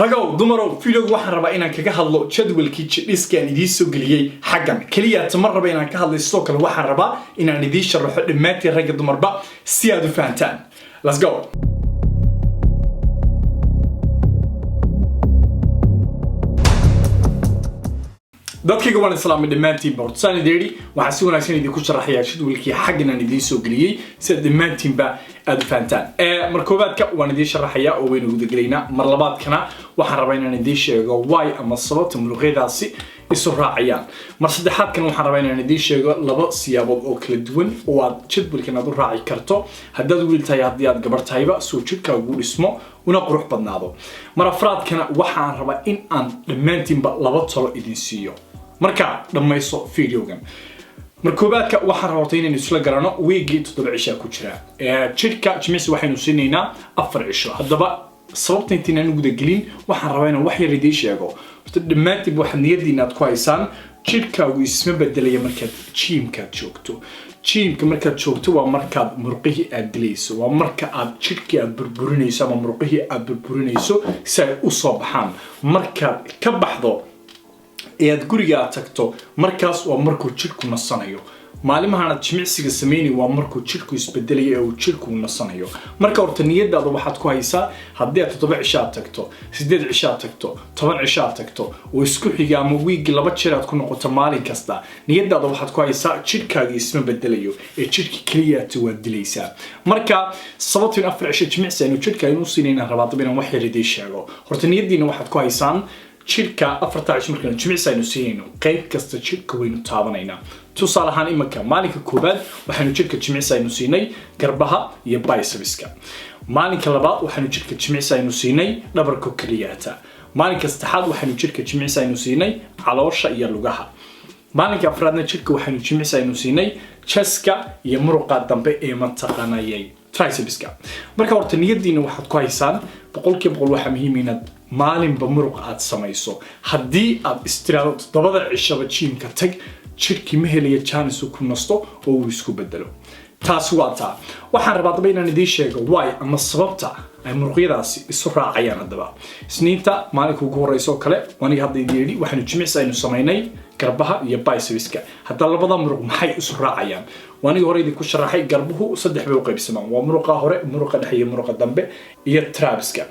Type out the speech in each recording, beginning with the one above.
رجعوا دمروا في لوج واحد ربع إن كجه هاللو جدول كيتش ديسك يعني دي سجلية حجم كلية تمر بين كجه الستوك الواحد ربع إن ندي شرح الماتي رجع دمر بقى سيادة فانتان. Let's go. dadkii gobolka islaam dhamaantiin boortsani deeri waxa si wanaagsan idin ku sharaxaya jadwalkii xaqna idin soo galiyay si dhamaantiin ba aad faantaan markoobaadka waan idin sharaxaya oo weyn ugu dagaleynaa mar labaadkana waxaan rabaa inaan idin sheego why ama sababta muruqyadaasi isu raacayaan mar saddexaadkan waxaan rabaa inaan idin sheego laba siyaabood oo kala duwan oo aad jadwalkan aad u raaci karto haddaad wiil tahay haddii aad gabar tahayba soo jidkaagu dhismo una qurux badnaado mar afraadkana waxaan rabaa in aan dhamaantiinba laba talo idin siiyo marka dhamayso videogan markoobaadka waxaan rabaa inaan isla garano weegii 7 cisha ku jira jidka jimicsi waxaynu siinaynaa 4 cisho haddaba sababta intaan ugu dagalin waxaan rabaa inaan wax yar idin sheego dhamaantiin waxaad niyadiina aad ku haysaan jidkaagu isma bedelaya markaad gymka joogto gymka markaad joogto waa markaad muruqihii aad dilayso waa marka aad jidkii aad burburinayso ama muruqihii aad burburinayso si ay u soo baxaan markaad ka baxdo aad guriga tagto markaas waa markuu jidhku nasanayo maalimahan jimicsiga sameeyay waa markuu jidhku isbedelayo oo jidhku nasanayo marka horta niyadaada waxaad ku haysaa haddii aad 7 cisha tagto 8 cisha tagto 10 cisha tagto oo isku xiga ama week laba jeer aad ku noqoto maalin kasta niyadaada waxaad ku haysaa jidhkaaga isma bedelayo ee jidhki kaliya waa dilaysaa marka sababta in 4 cisha jimicsi aynu jidhkaaga inuu siinayna rabaa inaan wax yar idin sheego horta niyadiina waxaad ku haysaan jidhka 4 markaan jimicsi aynu siinayno qayb kasta jidhka waynu taabanayna tusaale ahaan imanka maalinka koobaad waxaanu jidhka jimicsi aynu siinay garbaha iyo bicepska maalinka labaad waxaanu jidhka jimicsi aynu siinay dhabarka kaliyaata maalinka saddexaad waxaanu jidhka jimicsi aynu siinay caloosha iyo lugaha maalinka afraadna jidhka waxaanu jimicsi aynu siinay chestka iyo muruqa dambe ee mataqaanayay tricepska marka horta niyadiina waxaad ku haysaan boqolkiiba waxa muhiim inaad maalinba muruq aad samayso haddii aad istiraado 7 cishaba gymka tag jidhkii ma helayo chance uu ku nasto oo uu isku bedelo taas waa taa waxaan rabaa inaan idin sheego why ama sababta ay muruqyadaasi isu raacayaan hadaba isniinta maalinka ugu horeyso kale waniga hadda idin yiri waxaanu jimicsi aynu sameynay garbaha iyo bicepska hadda labada muruq maxay isu raacayaan waniga hore idin ku sharaxay garbuhu 3 bay u qaybsamaan waa muruqa hore muruqa dhexe iyo muruqa dambe iyo tricepska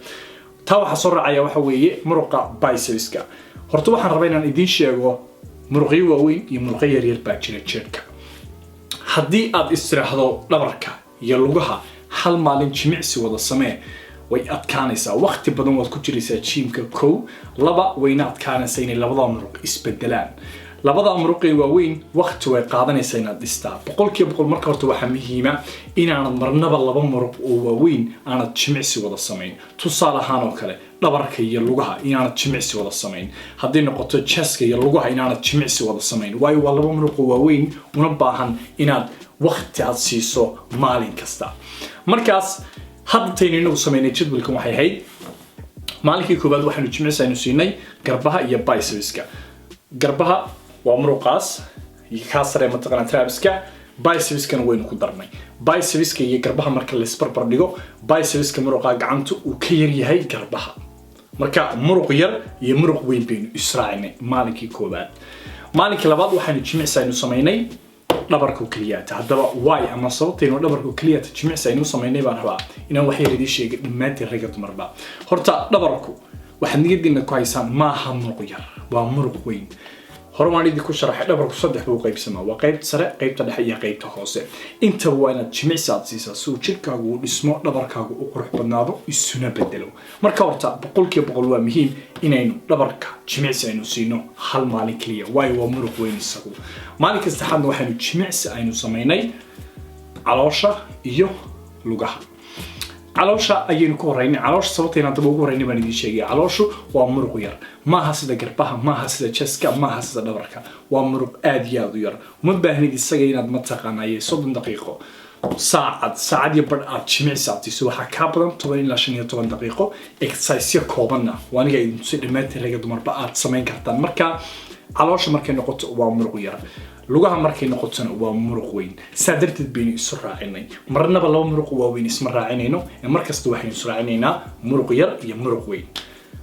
taa waxa soo raacaya waxa weeye muruqa bicepska horta waxaan rabaa inaan idin sheego muruqyo waaweyn iyo muruqyo yaryar baa jira jidhka haddii aad istiraahdo dhabarka iyo lugaha hal maalin jimicsi wada samee way adkaanaysaa waqti badan waad ku jiraysaa gymka kow laba wayna adkaanaysaa inay labada muruq isbedelaan labada muruq ee waaweyn waqti way qaadanaysaa inaad dhistaa boqolkiiba marka horta waxa muhiima inaanad marnaba laba muruq oo waaweyn aanad jimicsi wada sameyn tusaale ahaan oo kale dhabarka iyo lugaha inaanad jimicsi wada sameyn haddii noqoto chestka iyo lugaha inaanad jimicsi wada sameyn waayo waa laba muruq oo waaweyn una baahan inaad waqti aad siiso maalin kasta markaas hadda inaynu sameynay jadwalkan waxay ahayd maalinkii koobaad waxaanu jimicsi aynu siinay garbaha iyo bicepska garbaha waa muruqaas ka sare mataqana tricepska bicepskana waynu ku darnay bicepska iyo garbaha marka la isbarbar dhigo bicepska muruqa gacanta uu ka yar yahay garbaha marka muruq yar iyo muruq weyn baynu israacinay maalinkii koobaad maalinkii labaad waxaanu jimicsi aynu sameynay dhabarka kaliyaata haddaba why ama sababteenu dhabarka kaliyaata jimicsi aynu sameynay baan rabaa inaan wax yar idin sheego dhamaantii ragga dumarba horta dhabarku waxaad niyadiina ku haysaan maaha muruq yar waa muruq weyn hormaan idin ku sharaxay dhabarku 3 buu qaybsamaa waa qaybta sare qaybta dhexe iyo qaybta hoose inta waa inaad jimicsi aad siisaa soo jidhkaagu uu dhismo dhabarkaagu uu qurux badnaado isuna bedelo marka horta boqolkiiba waa muhiim inaynu dhabarka jimicsi aynu siino hal maalin kaliya waayo waa muruq weyn isagu maalin kasta xadna waxaanu jimicsi aynu sameynay caloosha iyo lugaha caloosha ayaynu ku horeynay caloosha sababteena daba ugu horeynay baan idin sheegay calooshu waa muruq yar maaha sida garbaha maaha sida chestka maaha sida dhabarka waa muruq aad iyo aad u yar uma baahnid isaga inaad mataqaanay 30 daqiiqo saacad iyo bar aad jimicsi aad siiso waxa ka badan 10 ilaa 15 daqiiqo exercise koobanna waniga idin si dhamaantii ragga dumarba aad sameyn kartaan marka caloosha markay noqoto waa muruq yar lugaha markay noqotona waa muruq weyn sadarteed baynu isu raacinay marnaba laba muruq waaweyn isma raacinayno markasta waxaynu isu raacinaynaa muruq yar iyo muruq weyn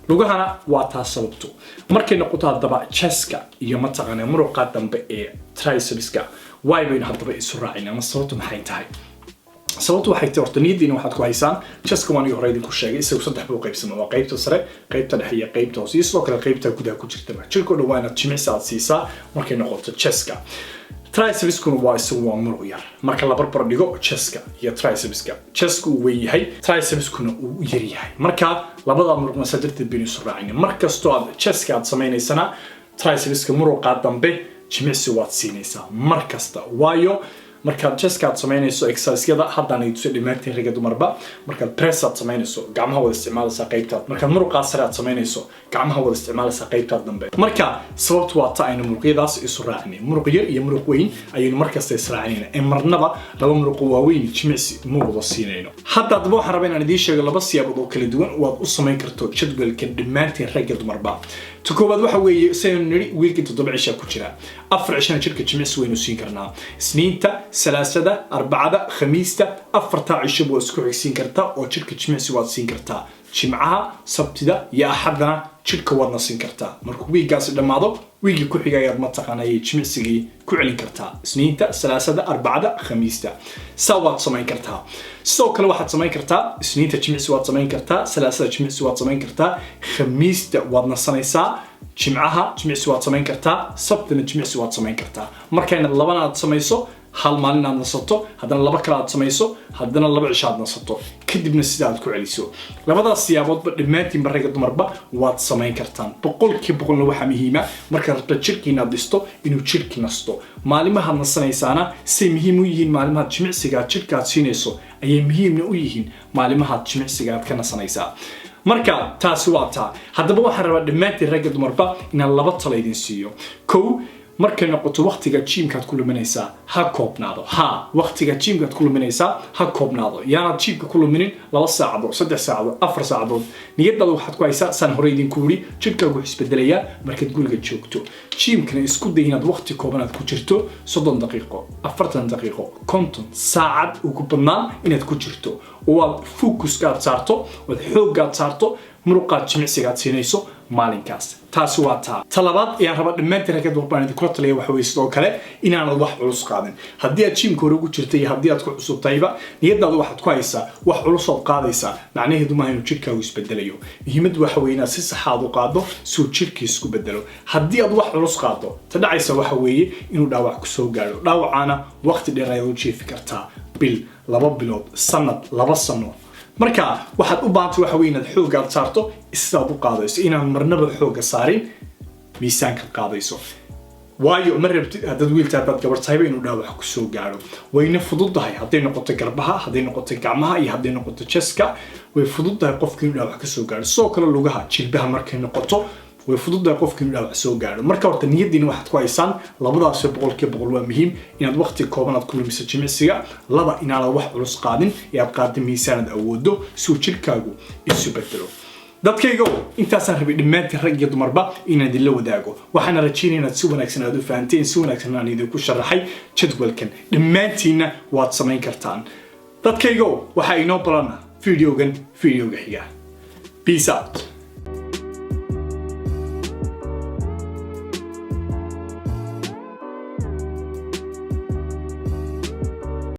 lugahana waa taas sababto markay noqoto hadaba chestka iyo mataqaana muruqa dambe ee tricepska way baynu hadaba isu raacina ama sababtu maxay tahay sababtu waxay tahay horta niyadiina waxaad ku haysaan chestka waan iyo horeydin ku sheegay isagu saddex buu qaybsamo waa qaybta sare qaybta dhexe iyo qaybta hoose sidoo kale qaybta gudaha ku jirta jirka dhawaana jimicsi aad siisaa markay noqoto chestka tricepskuna waa isagu waa muruq yar marka la barbar dhigo chestka iyo tricepska chestka uu weyn yahay tricepskuna uu yar yahay marka labada muruqna sadarteed baynu isu raacina markastoo aad chestka aad samaynaysanaa tricepska muruqa dambe jimicsi waad siinaysaa markasta waayo markaad chestka aad samaynayso exercise-yada haddana ay tusay dhimaantiin ragga dumarba markaad press aad samaynayso gacmaha wada isticmaalaysaa qaybtaad markaad muruqa sare aad samaynayso gacmaha wada isticmaalaysaa qaybtaad dambe marka sababtu waa ta aynu muruqyadaas isu raacnay muruq yar iyo muruq weyn ayaynu markasta israacinayna ee marnaba laba muruq waaweyn jimicsi ma wada siinayno hadda adba waxaan rabaa inaan idiin sheego laba siyaabood oo kala duwan waad u samayn karto jadwalkan dhimaantiin ragga dumarba تكوباد waxa weeye saynu week 7 cisha ku jira 4 cishana jirka jimicsi waynu siin karnaa isniinta salaasada arbacada khamiista 4 cisho buu isku xigsiin kartaa oo jirka jimicsi waad siin kartaa jimcaha sabtida iyo axadana jirka waad siin kartaa markuu weegaas dhamaado weegi ku xigayaad ma taqaanay jimicsigii ku celin kartaa isniinta salaasada arbacada khamiista sawaad samayn kartaa sidoo kale waxaad samayn kartaa isniinta jimicsi waad samayn kartaa salaasada jimicsi waad samayn kartaa khamiista waad nasanaysaa jimcaha jimicsi waad samayn kartaa sabtida jimicsi waad samayn kartaa markayna labana aad samayso hal maalin aad nasato haddana laba kale aad samayso haddana laba cisho aad nasato kadibna sida aad ku celiso labadaas siyaaboodba dhammaantiin ragga dumarba waad samayn kartaan boqolkiiba waxa muhiima marka rabta jirkiina dhisto inuu jirki nasto maalimaha nasanaysaana si muhiim u yihiin maalimaha jimicsiga jirka aad siinayso ayay muhiim u yihiin maalimaha jimicsiga aad ka nasanaysaa marka taasi waa taa haddaba waxaan rabaa dhammaantiin ragga dumarba inaan laba talo idin siiyo kow markay noqoto waqtiga gymkaad ku luminaysaa ha koobnaado waqtiga gymkaad ku luminaysaa ha koobnaado yaana gymka ku luminin 2 saacadood 3 saacadood 4 saacadood niyadda waxaad ku haysaa san hore idin ku wuri jirkaagu isbedelaya markaad guriga joogto gymkana isku day inaad waqti koobanaad ku jirto 30 daqiiqo 40 daqiiqo 50 saacad ugu badnaan inaad ku jirto oo aad focuskaad saarto oo xooggaad saarto muruqaad jimicsigaad siinayso maalinkaas taasi waa taa talabaad ee raba dhamaantiin ragga dumarba inay ku taliyay wax weey sidoo kale inaanad wax culus qaadin haddii aad gymka hore ugu jirtay haddii aad ku cusubtayba niyadaadu waxaad ku haysaa wax culus oo qaadaysa macnaheedu ma inuu jirkaagu isbedelayo muhiimadu waxa weeye inaad si sax ah u qaado si uu jirkiisu isku bedelo haddii aad wax culus qaado tadacaysa waxa weeye inuu dhaawac ku soo gaaro dhaawacana waqti dheer ay u jeefi kartaa bil 2 bilood sanad 2 sano marka waxaad u baahantay waxa weeye inaad xoog aad saarto isaad u qaadayso inaan marnaba xoog saarin miisaanka qaadayso waayo ma rabtid hadad wiilta dad gabar tahay inuu dhaawac ku soo gaaro wayna fududahay haday noqoto garbaha haday noqoto gacmaha iyo haday noqoto chestka way fududahay qofkii inuu dhaawac ka soo gaaro soo kale lugaha jilbaha markay noqoto way fududahay qofkii inuu dhaawac soo gaaro marka horta niyadiina waxaad ku haysaan labadaas boqolkiiba boqol waa muhiim inaad waqti kooban aad ku lumiso jimicsiga laba inaad wax culus qaadin ee aad qaadin miisaanad awoodo si uu jirkaagu isu bedelo dadkayga intaasaan rabay dhammaantiin rag iyo dumarba inaan idin la wadaago waxaan rajaynayaa inaad si wanaagsan aad u fahanteen si wanaagsan aan idin ku sharaxay jadwalkan dhammaantiina waad samayn kartaan dadkayga waxa inoo balana videoga xiga peace out